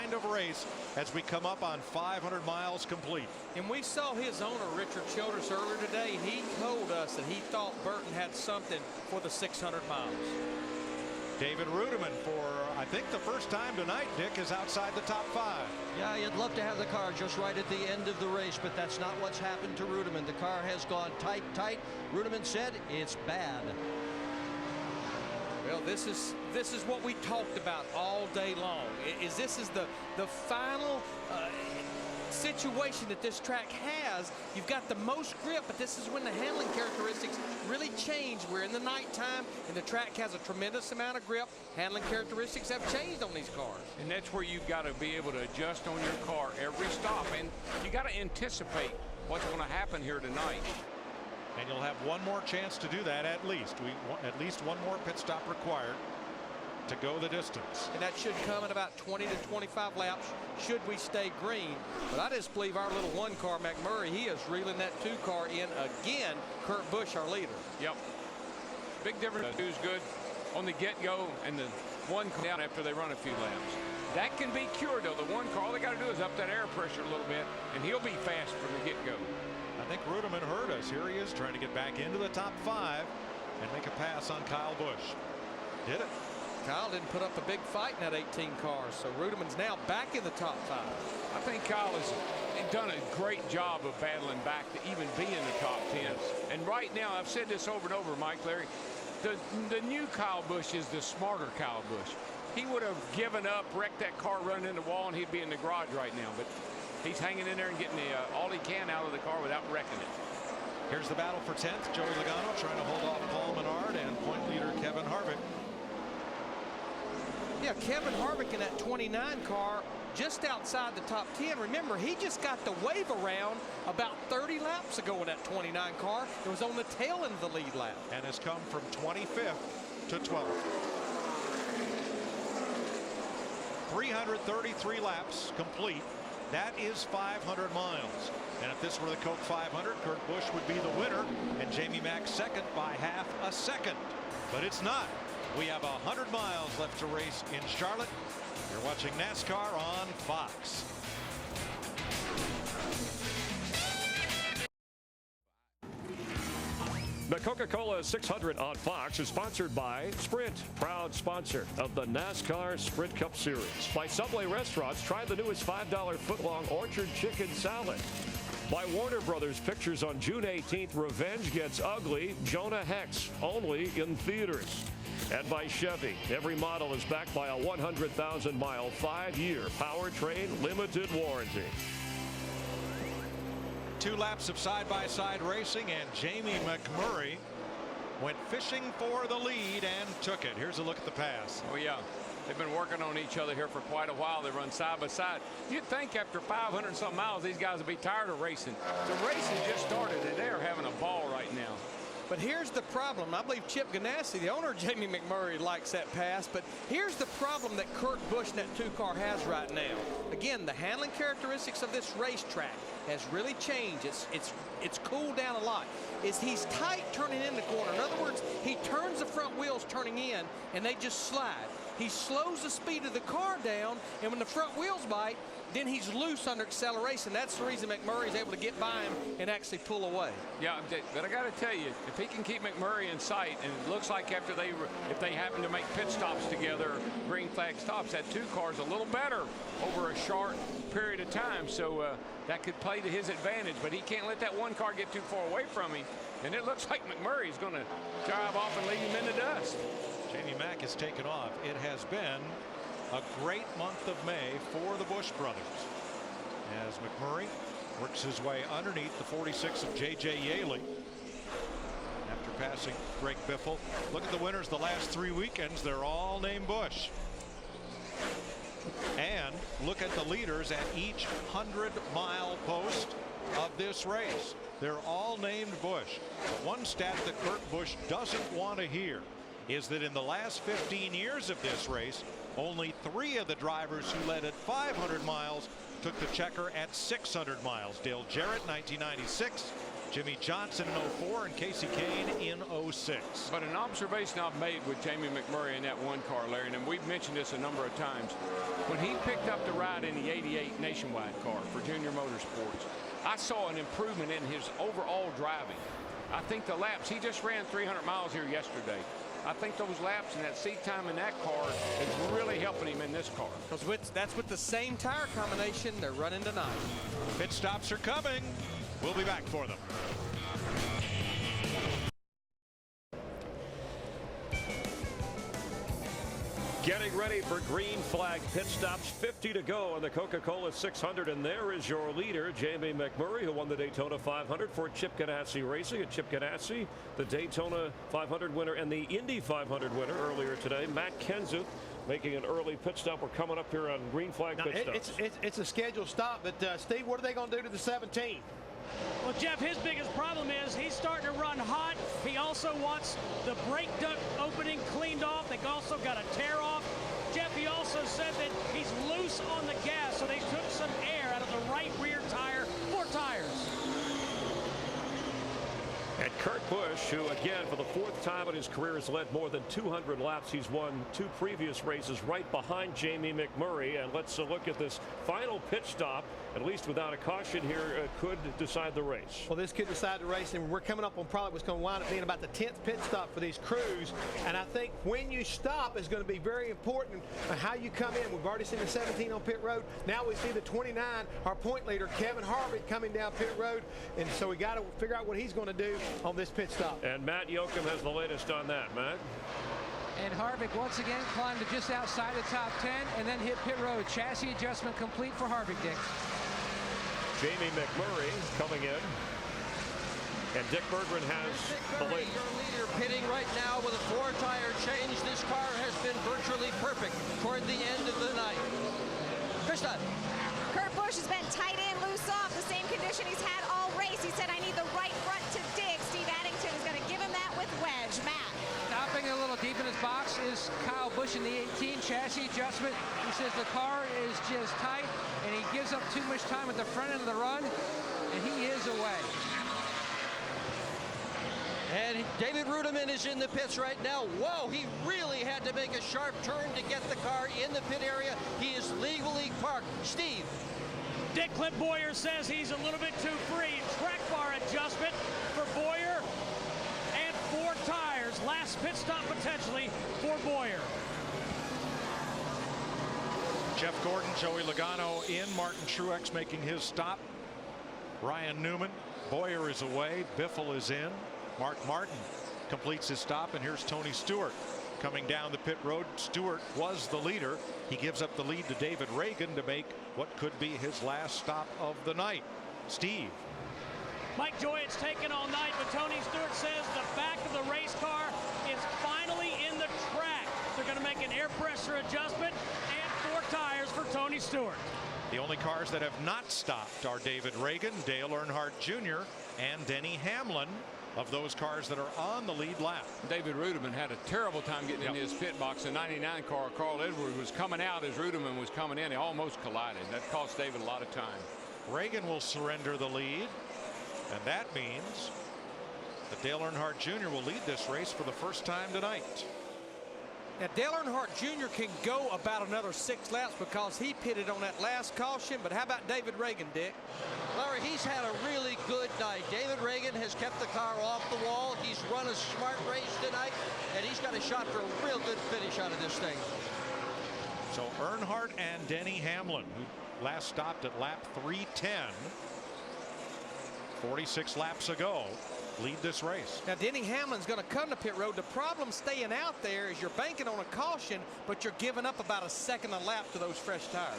kind of race as we come up on 500 miles complete. And we saw his owner, Richard Childress, earlier today. He told us that he thought Burton had something for the 600 miles. David Rudiman, for I think the first time tonight, Dick, is outside the top 5. Yeah, you'd love to have the car just right at the end of the race, but that's not what's happened to Rudiman. The car has gone tight. Rudiman said it's bad. Well, this is what we talked about all day long. This is the final situation that this track has. You've got the most grip, but this is when the handling characteristics really change. We're in the nighttime, and the track has a tremendous amount of grip. Handling characteristics have changed on these cars. And that's where you've got to be able to adjust on your car every stop, and you got to anticipate what's going to happen here tonight. And you'll have one more chance to do that at least. At least one more pit stop required to go the distance. And that should come in about 20 to 25 laps should we stay green. But I just believe our little one car, McMurray, he is reeling that 2 car in again. Kurt Busch, our leader. Yep. Big difference. Who's good on the get-go and the 1 car down after they run a few laps. That can be cured, though. The 1 car, all they got to do is up that air pressure a little bit, and he'll be fast from the get-go. I think Rudiman heard us. Here he is trying to get back into the top 5 and make a pass on Kyle Busch. Did it. Kyle didn't put up a big fight in that 18 cars, so Rudiman's now back in the top 5. I think Kyle has done a great job of battling back to even be in the top 10. And right now, I've said this over and over, Mike, Larry, the new Kyle Busch is the smarter Kyle Busch. He would have given up, wrecked that car, running in the wall, and he'd be in the garage right now. But he's hanging in there and getting all he can out of the car without wrecking it. Here's the battle for 10th. Joey Logano trying to hold off Paul Menard and point leader Kevin Harvick. Yeah, Kevin Harvick in that 29 car just outside the top 10. Remember, he just got the wave around about 30 laps ago in that 29 car. It was on the tail end of the lead lap. And has come from 25th to 12th. 333 laps complete. That is 500 miles. And if this were the Coke 500, Kurt Busch would be the winner and Jamie Mack second by half a second. But it's not. We have 100 miles left to race in Charlotte. You're watching NASCAR on Fox. The Coca-Cola 600 on Fox is sponsored by Sprint, proud sponsor of the NASCAR Sprint Cup Series. By Subway Restaurants, try the newest $5 footlong Orchard Chicken Salad. By Warner Brothers Pictures on June 18th, Revenge Gets Ugly, Jonah Hex, only in theaters. And by Chevy, every model is backed by a 100,000-mile, 5-year powertrain limited warranty. 2 laps of side-by-side racing, and Jamie McMurray went fishing for the lead and took it. Here's a look at the pass. Oh, yeah. They've been working on each other here for quite a while. They run side by side. You'd think after 500 and some miles, these guys would be tired of racing. The race has just started, and they're having a ball right now. But here's the problem. I believe Chip Ganassi, the owner of Jamie McMurray, likes that pass. But here's the problem that Kurt Busch in that 2 car has right now. Again, the handling characteristics of this racetrack has really changed. It's cooled down a lot. He's tight turning in the corner. In other words, he turns the front wheels turning in, and they just slide. He slows the speed of the car down, and when the front wheels bite, then he's loose under acceleration. That's the reason McMurray's able to get by him and actually pull away. Yeah, but I got to tell you, if he can keep McMurray in sight, and it looks like after if they happen to make pit stops together, green flag stops, that 2 car's a little better over a short period of time. So that could play to his advantage, but he can't let that 1 car get too far away from him. And it looks like McMurray's going to drive off and leave him in the dust. Jamie Mack has taken off. It has been a great month of May for the Busch brothers as McMurray works his way underneath the 46 of J.J. Yaley after passing Greg Biffle. Look at the winners the last 3 weekends. They're all named Busch. And look at the leaders at each 100-mile post of this race. They're all named Busch. One stat that Kurt Busch doesn't want to hear is that in the last 15 years of this race, only 3 of the drivers who led at 500 miles took the checker at 600 miles. Dale Jarrett, 1996, Jimmy Johnson in 04 and Casey Kane in 06. But an observation I've made with Jamie McMurray in that one car, Larry, and we've mentioned this a number of times, when he picked up the ride in the '88 Nationwide car for Junior Motorsports, I saw an improvement in his overall driving. I think the laps, he just ran 300 miles here yesterday. I think those laps and that seat time in that car is really helping him in this car. Because that's with the same tire combination they're running tonight. Pit stops are coming. We'll be back for them. Getting ready for green flag pit stops. 50 to go on the Coca-Cola 600, and there is your leader, Jamie McMurray, who won the Daytona 500 for Chip Ganassi Racing. And Chip Ganassi, the Daytona 500 winner and the Indy 500 winner earlier today. Matt Kenseth making an early pit stop. We're coming up here on green flag pit stops. It's a scheduled stop, but Steve, what are they going to do to the 17? Well, Jeff, his biggest problem is he's starting to run hot. He also wants the brake duct opening cleaned off. They also got a tear off. Jeff, he also said that he's loose on the gas, so they took some air out of the right rear tire, 4 tires. And Kurt Busch, who again for the 4th time in his career has led more than 200 laps. He's won 2 previous races right behind Jamie McMurray. And let's look at this final pit stop. At least without a caution here, could decide the race. Well, this could decide the race, and we're coming up on probably what's going to wind up being about the 10th pit stop for these crews. And I think when you stop is going to be very important how you come in. We've already seen the 17 on pit road. Now we see the 29, our point leader, Kevin Harvick, coming down pit road. And so we got to figure out what he's going to do on this pit stop. And Matt Yoakum has the latest on that. Matt? And Harvick once again climbed to just outside the top 10 and then hit pit road. Chassis adjustment complete for Harvick, Dick. Jamie McMurray coming in. And Dick Berggren has the lead. Your leader pitting right now with a 4-tire change. This car has been virtually perfect toward the end of the night. Krista. Kurt Busch has been tight in, loose off, the same condition he's had all race. He said, I need the right front to dig. Steve Addington is going to give him that with wedge. Matt. Stopping a little deep in his box is Kyle Busch in the 18 chassis adjustment. He says the car is just tight and he gives up too much time at the front end of the run, and he is away. And David Rudiman is in the pits right now. Whoa, he really had to make a sharp turn to get the car in the pit area. He is legally parked. Steve. Dick Clip Boyer says he's a little bit too free. Track bar adjustment for Boyer and 4 tires. Last pit stop potentially for Boyer. Jeff Gordon, Joey Logano in. Martin Truex making his stop. Ryan Newman. Boyer is away. Biffle is in. Mark Martin completes his stop, and here's Tony Stewart coming down the pit road. Stewart was the leader. He gives up the lead to David Reagan to make what could be his last stop of the night. Steve. Mike Joy, it's taken all night, but Tony Stewart says the back of the race car is finally in the track. They're going to make an air pressure adjustment and 4 tires for Tony Stewart. The only cars that have not stopped are David Reagan, Dale Earnhardt Jr., and Denny Hamlin, of those cars that are on the lead lap. David Rudiman had a terrible time getting in his pit box. The 99 car, Carl Edwards, was coming out as Rudiman was coming in. They almost collided. That cost David a lot of time. Reagan will surrender the lead, and that means that Dale Earnhardt Jr. will lead this race for the first time tonight. Now, Dale Earnhardt Jr. can go about another 6 laps because he pitted on that last caution. But how about David Reagan, Dick? Larry, he's had a really good night. David Reagan has kept the car off the wall. He's run a smart race tonight, and he's got a shot for a real good finish out of this thing. So Earnhardt and Denny Hamlin, who last stopped at lap 310, 46 laps ago, lead this race. Now, Denny Hamlin's going to come to pit road. The problem staying out there is you're banking on a caution, but you're giving up about a second a lap to those fresh tires.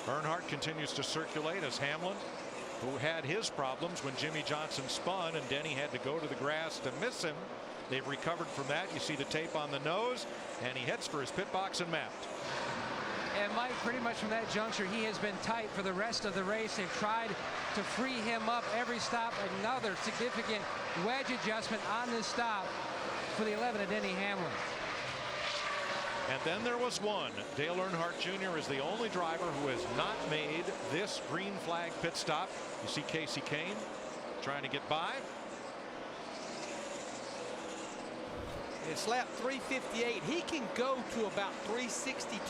Earnhardt continues to circulate as Hamlin, who had his problems when Jimmy Johnson spun and Denny had to go to the grass to miss him. They've recovered from that. You see the tape on the nose, and he heads for his pit box and mapped. And Mike, pretty much from that juncture, he has been tight for the rest of the race. They've tried to free him up every stop. Another significant wedge adjustment on this stop for the 11 of Denny Hamlin. And then there was one. Dale Earnhardt Jr. is the only driver who has not made this green flag pit stop. You see Casey Kane trying to get by. It's lap 358. He can go to about 362.